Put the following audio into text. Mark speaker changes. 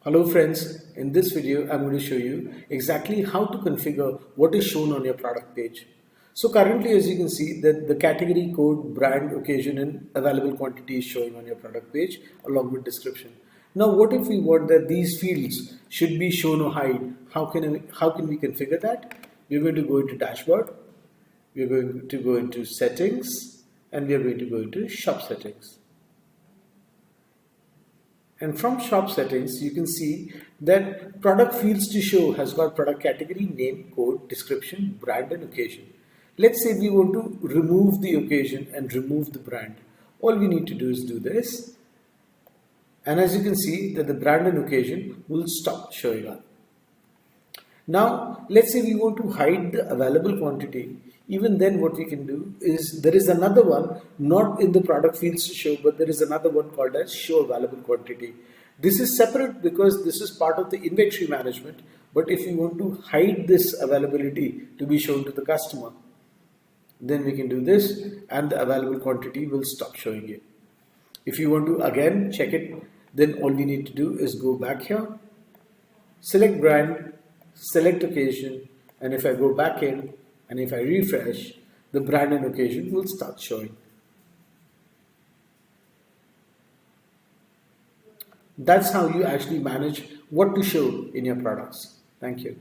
Speaker 1: Hello friends, in this video I'm going to show you exactly how to configure what is shown on your product page. So currently, as you can see, that the category code, brand, occasion and available quantity is showing on your product page along with description. Now what if we want that these fields should be shown or hide? How can we configure that? We're going to go into dashboard, we're going to go into settings, and we are going to go into shop settings. And from shop settings, you can see that product fields to show has got product category, name, code, description, brand and occasion. Let's say we want to remove the occasion and remove the brand. All we need to do is do this. And as you can see that the brand and occasion will stop showing up. Now, let's say we want to hide the available quantity. Even then what we can do is there is another one, not in the product fields to show, but there is another one called as show available quantity. This is separate because this is part of the inventory management. But if you want to hide this availability to be shown to the customer, then we can do this and the available quantity will stop showing it. If you want to again check it, then all we need to do is go back here, select brand, select occasion, and if I go back in and if I refresh, the brand and occasion will start showing. That's how you actually manage what to show in your products. Thank you.